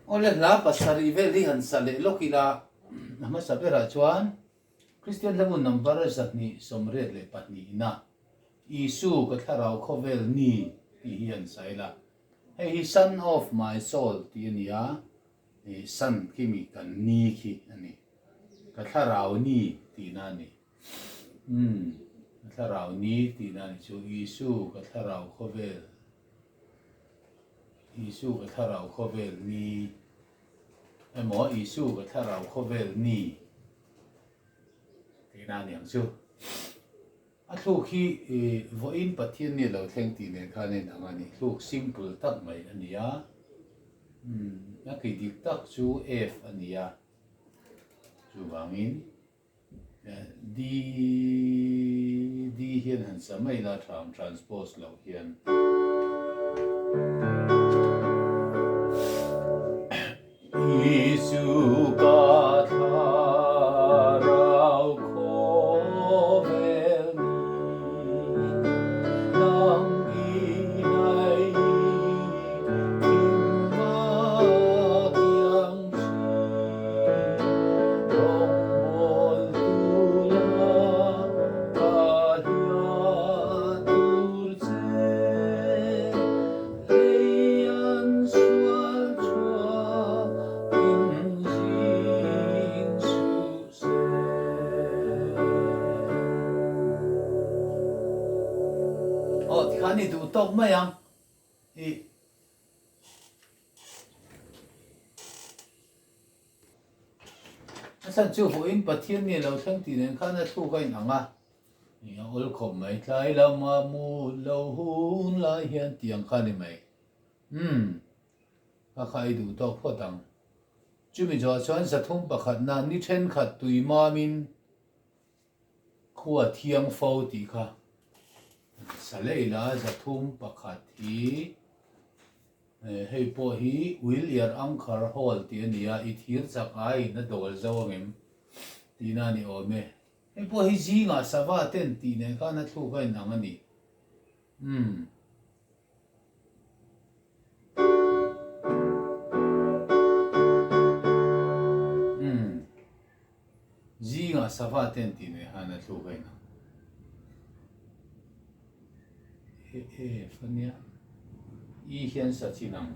ole la pasari veli han sale lokila nama sabera chuan Christian lamun number zatni somre le patni na Isu ka tharau khovel ni ti hian saila hey he son of my soul ti ania he son kimi kan ni khi ani ka tharau ni ti na ni ka tharau ni ti na ni chu Isu ka tharau khovel Isu ka tharau khovel ni emo Isu ka tharau khovel ni ti na ni ang chu a thuk hi voin pathian ni lo thleng ti ne khanin angani thuk simple tak mai ania na ki dik tak chu f ania chu wangin d hian han samai na transpose lo hian Isu ka tharau khovel nang inai kimma kiang chi rong mol tula kahia tur che leian sual chua in jin su se thì khá này tụ tóc mấy anh thì sao chú phụ in bát thiên này lâu tháng thì nên khá là thu cái nặng à thì ôi khom mấy trái làm mà mu lâu hun lại hiện tiếng khá này mấy khai tụ tóc phật đằng chú mình cho anh sát thung bạc khát na ní chen khát tùy mà mình khua thiêng phâu tí khá Saleh za thum pakhat hi hei po hi William Angkar Hall ti ania I thir chak ai na dol zawangem ti na ni ome hei po hi zinga sawa ten ti ne kha na thu kai nang ani zinga sawa ten ti ne ha na thu kai nang Fania I hian sa chinang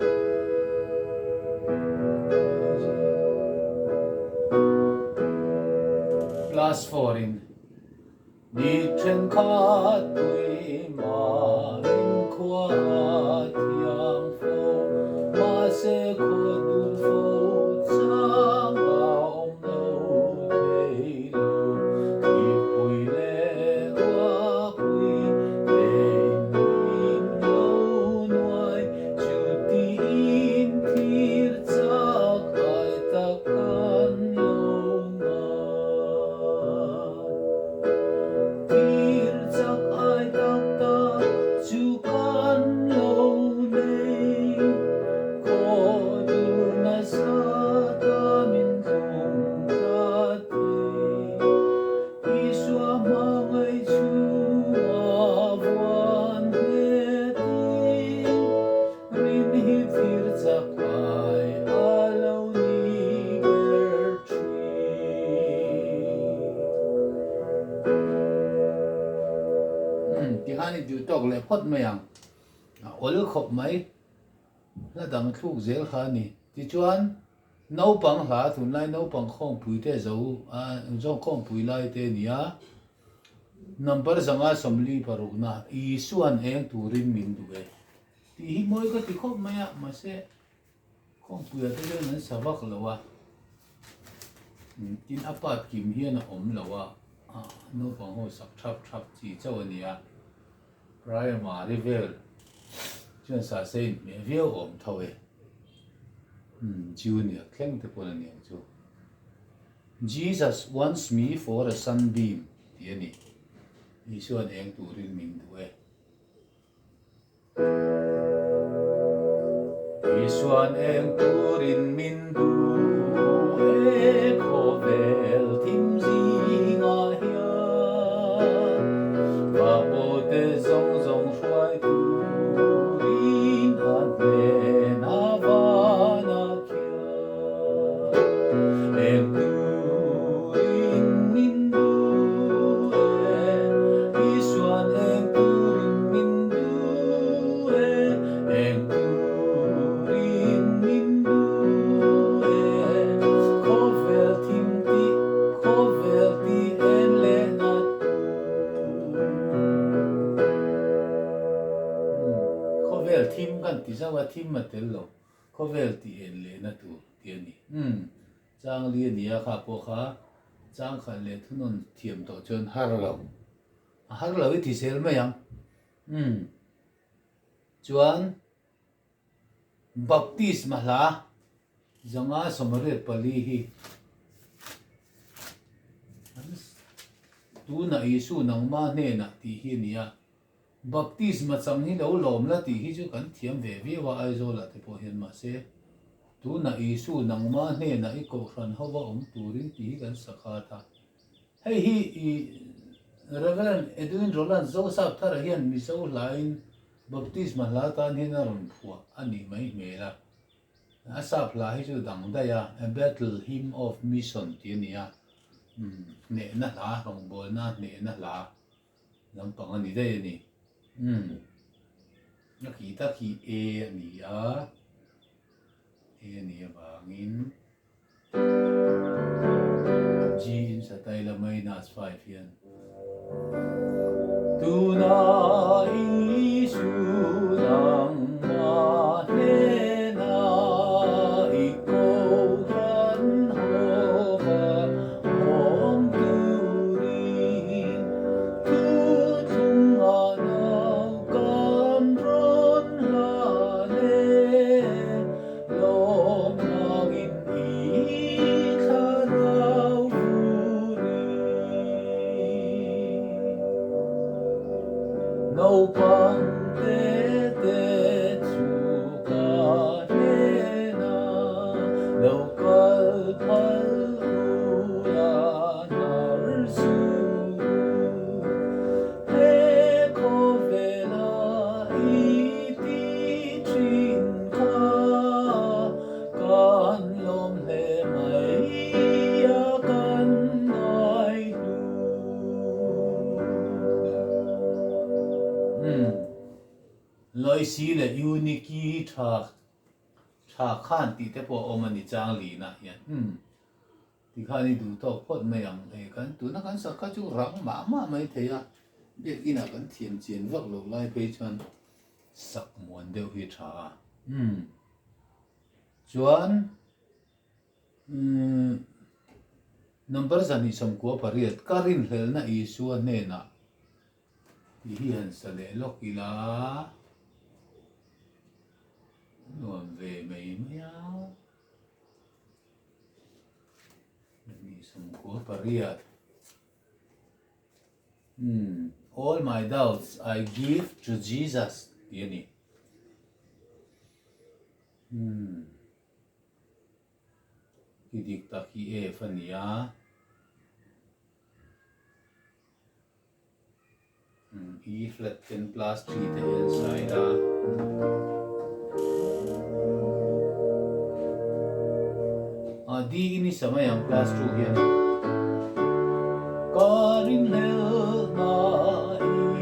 plus 4 in ni chen kha tui ma in kwa tiang fo ma se ko dun fo chang ma om lo thei lo ki pui le wa pui tiếng Hàn thì tóc lại phật mày à 올 khop mấy là đằng thuốc dễ khá nè thì chuan nấu bằng hả thun lại nấu bằng không bùi thế dấu do không bùi lại thế nia number zanga somli parugna I suan eng turin min duwe thì hi moi ka ti khop maya ma se không bùi thế nên savak lawa tin apat kim hian om lawa nấu bằng ho sak thap chi chaw nia Raya ma rivel chuan sa sein me viau om thawe junior khleng te pon ani chu Jesus wants me for a sunbeam ti ani Isuan eng turin min duwe Isuan eng turin min duwe khovel tim zinga hian va bo te zong zong hruai turin an ven avana kia thim mà tel lo có vel ti en le na tu tiền ni chang li nia kha po kha chang khan le thunon thiam to chon har lo thì sel ma yang chuan baptisma la zanga somare pali hi tu na isu nang ma ne na ti hi nia baptisma chang hi lo lom la ti hi chu kan thiam ve ve wa ai zo la te po hian ma se tu na isu nang ma ne na I ko ran hawa turin ti hi kan sakha tha hei hi Reverend Edwin Roland Joseph thar hian mi so line baptisma la tan hin ron phua ani mai mela asap la hi chu dang da ya a battle hymn of mission ti nia ne na la rong bol na ne na la lam pang ani dai ni na ki ta ki e ani a bangin G in sa taila may nas 5 yan tu na isu lang mahena ikaw ran hova hong turin tutung anaw kan ron hale lom nangin ikharaw no pang te chu ka hena no kal phal ula nar su he ko vela iti chin ka kan lom le mai ya kan nai loi si le uniki tha khan ti te po omani chang li na hian ti khani du to phot me yang e kan tu na kan sa ka chu rang ma mai theya bek ina kan thiam chen vak lo lai pe chan sak mon deu hi tha chuan number zani som ko pariat karin hlel na isu ne na hi han sa le lokila nuam ve mai maya ni som ko pariat all my doubts I give to Jesus yani kidik taki e fania E flat 10 plus 3 te side D ini sama yang plus 2 hian karin lel na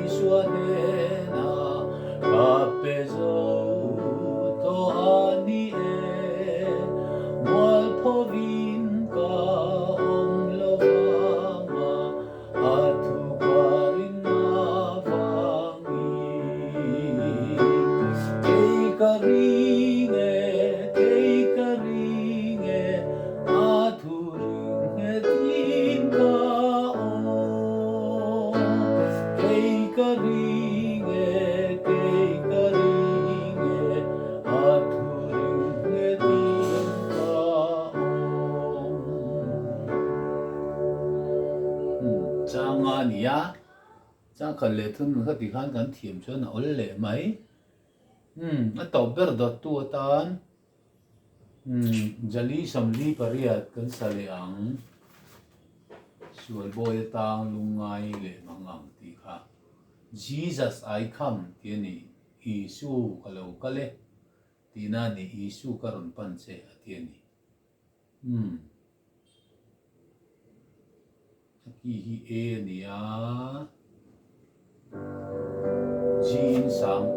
iswa na kapezo to ani mual povin ka ong lovama atu karin na vangi kay karinge aturing etin ka kay karinge aturing etin ka changa niya chang khan le thun kha ti khan kan thiam chon ol le mai a to ber dot tu tan jali samli pariat kan sale ang sual boy tang lungai le mangang ti kha Jesus I come tiani Isu kalau kale tina ni Isu karon panse atiani ki hi e niya jin sang